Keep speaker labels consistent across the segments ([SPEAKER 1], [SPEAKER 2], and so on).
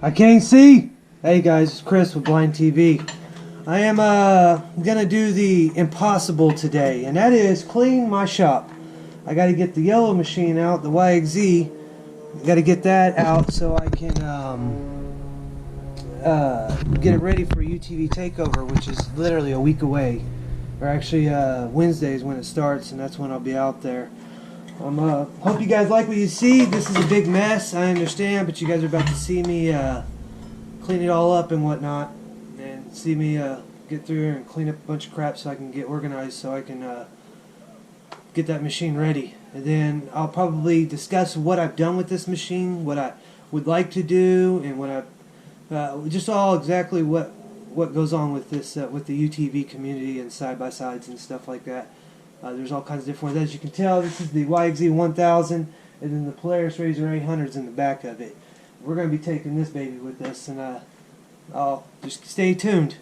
[SPEAKER 1] Icantsee! Hey guys, it's Chris with Blind TV. I am gonna do the impossible today, and that is clean my shop. I gotta get the yellow machine out, the YXZ. I gotta get that out so I can get it ready for UTV takeover, which is literally a week away. Or actually Wednesday is when it starts, and that's when I'll be out there. Hope you guys like what you see. This is a big mess, I understand, but you guys are about to see me clean it all up and whatnot, and see me get through here and clean up a bunch of crap so I can get organized, so I can get that machine ready. And then I'll probably discuss what I've done with this machine, what I would like to do, and what I just all exactly what goes on with this with the UTV community and side-by-sides and stuff like that. There's all kinds of different ones. As you can tell, this is the YXZ 1000, and then the Polaris Razor 800's in the back of it. We're going to be taking this baby with us, and I'll just stay tuned.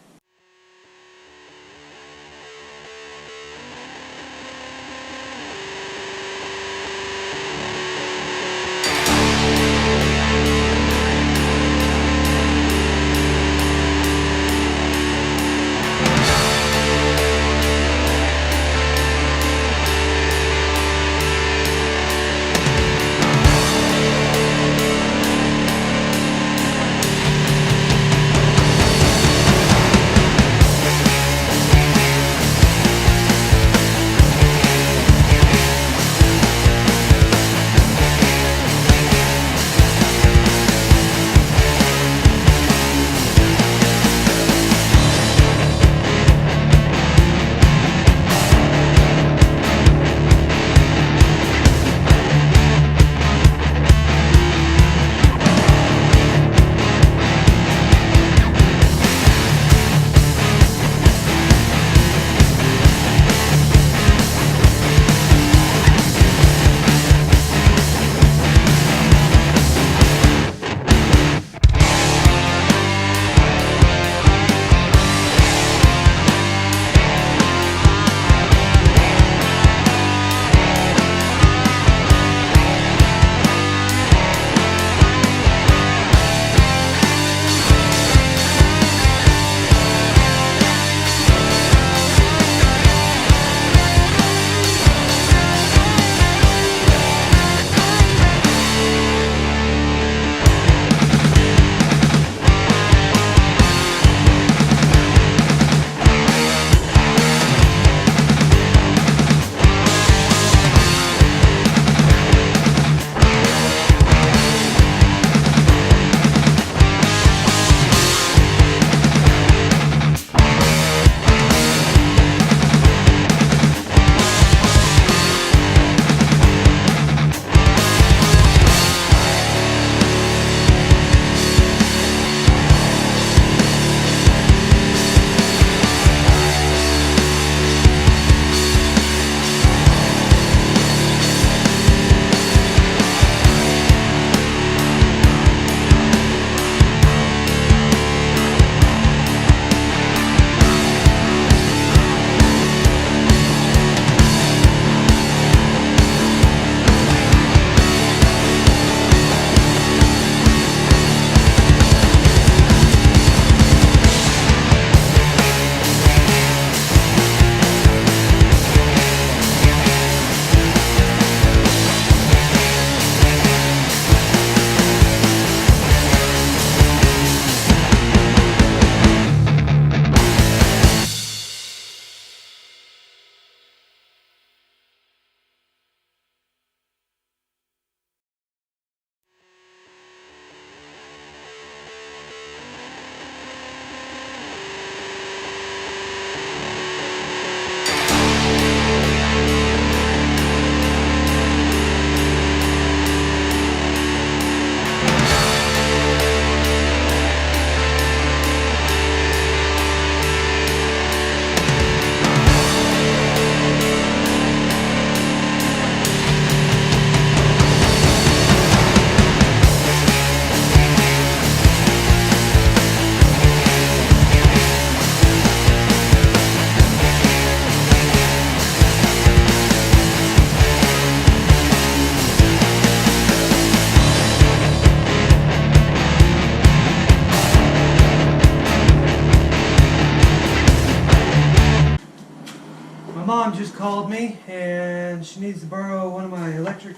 [SPEAKER 1] called me and she needs to borrow one of my electric,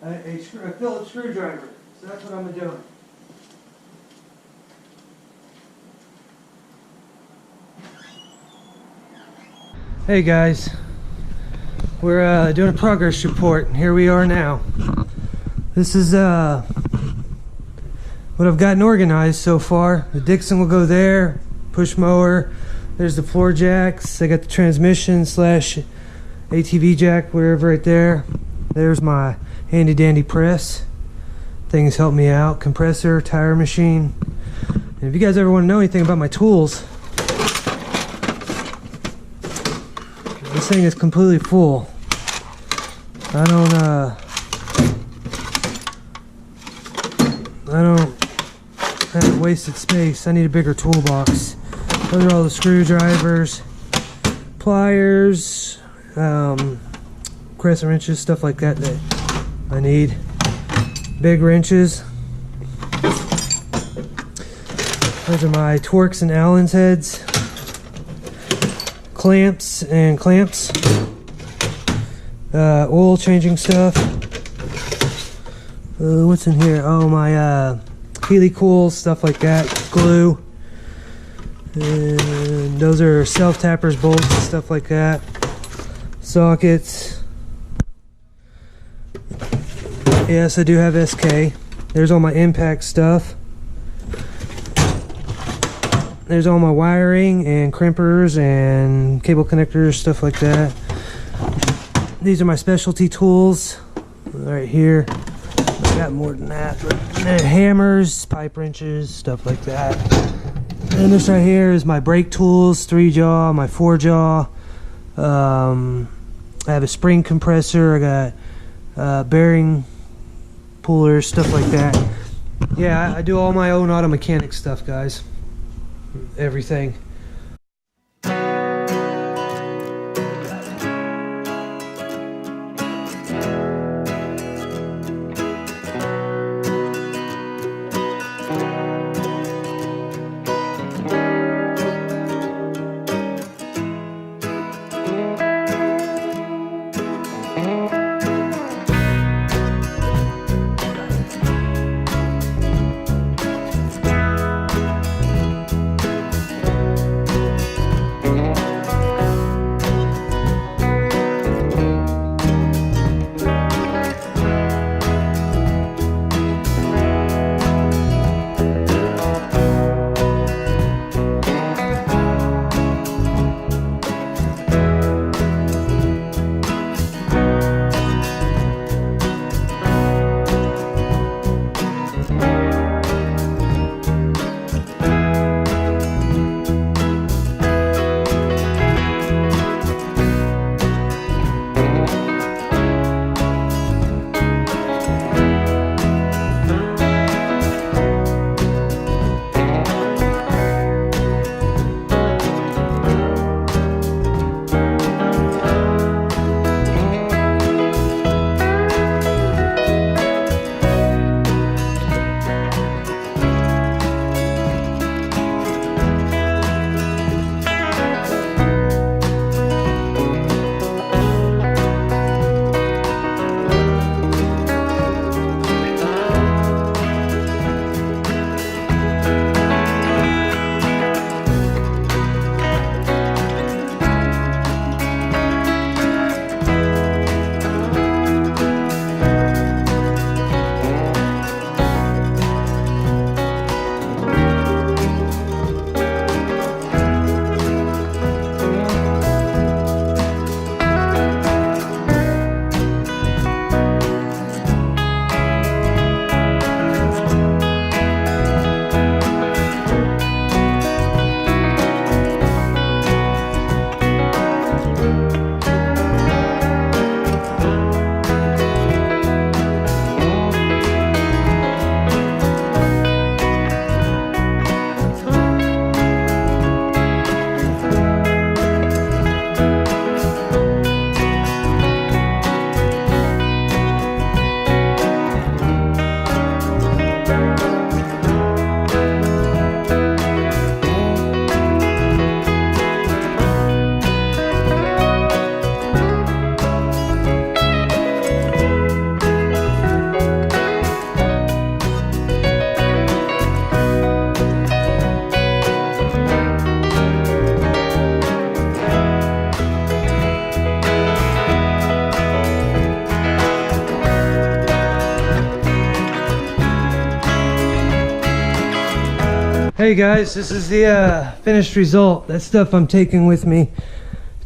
[SPEAKER 1] a Phillips screwdriver. So that's what I'm doing. Hey guys, we're doing a progress report, and here we are now. This is what I've gotten organized so far. The Dixon will go there, push mower. There's the floor jacks. I got the transmission / ATV jack, wherever right there. There's my handy dandy press. Things help me out. Compressor, tire machine. And if you guys ever want to know anything about my tools, this thing is completely full. I don't have wasted space. I need a bigger toolbox. Those are all the screwdrivers, pliers, crescent wrenches, stuff like that that I need. Big wrenches. Those are my Torx and Allen's heads. Clamps and clamps. Oil changing stuff. What's in here? Oh, my helicoils, stuff like that. Glue. And those are self-tappers, bolts, and stuff like that. Sockets. Yes, I do have SK. There's all my impact stuff. There's all my wiring and crimpers and cable connectors, stuff like that. These are my specialty tools right here. I got more than that, but hammers, pipe wrenches, stuff like that. And this right here is my brake tools, 3-jaw, my 4-jaw. I have a spring compressor. I got bearing pullers, stuff like that. Yeah, I do all my own auto mechanic stuff, guys. Everything. Hey guys, this is the finished result. That stuff I'm taking with me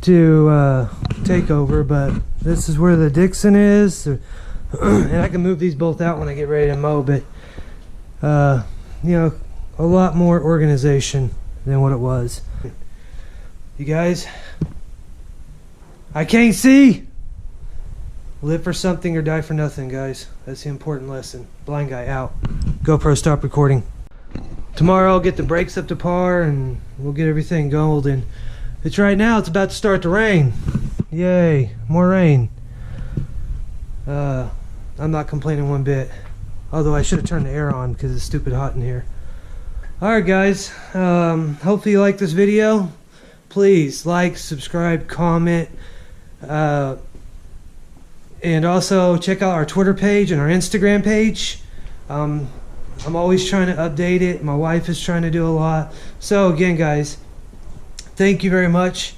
[SPEAKER 1] to takeover, but this is where the Dixon is. And I can move these both out when I get ready to mow, but you know, a lot more organization than what it was. You guys, I can't see. Live for something or die for nothing, guys. That's the important lesson. Blind guy out. GoPro, stop recording. Tomorrow I'll get the brakes up to par and we'll get everything golden. It's right now, it's about to start to rain. Yay, more rain. I'm not complaining one bit. Although I should have turned the air on because it's stupid hot in here. Alright guys, hopefully you like this video. Please like, subscribe, comment, and also check out our Twitter page and our Instagram page. I'm always trying to update it. My wife is trying to do a lot. So again guys, thank you very much.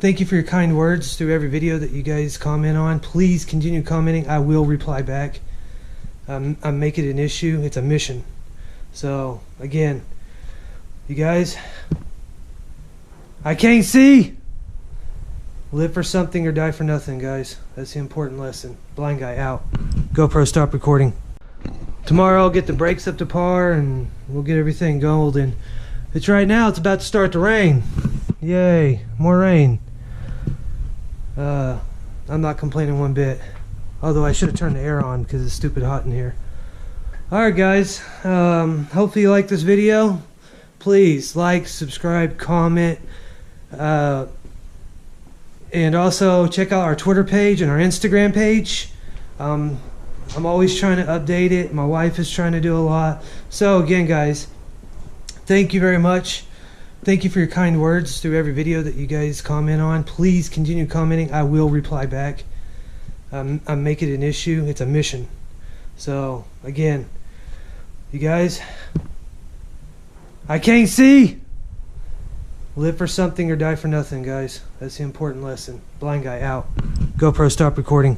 [SPEAKER 1] Thank you for your kind words through every video that you guys comment on. Please continue commenting. I will reply back. I'm making it an issue. It's a mission. So again, you guys, I can't see. Live for something or die for nothing, guys. That's the important lesson. Blind guy out. GoPro, stop recording. Tomorrow I'll get the brakes up to par and we'll get everything golden. It's right now, it's about to start to rain. Yay, more rain. I'm not complaining one bit. Although I should have turned the air on because it's stupid hot in here. Alright guys, hopefully you like this video. Please like, subscribe, comment, and also check out our Twitter page and our Instagram page. I'm always trying to update it. My wife is trying to do a lot. So again guys, thank you very much. Thank you for your kind words through every video that you guys comment on. Please continue commenting. I will reply back. I'm making it an issue. It's a mission. So again, you guys, I can't see. Live for something or die for nothing, guys. That's the important lesson. Blind guy out. GoPro, stop recording.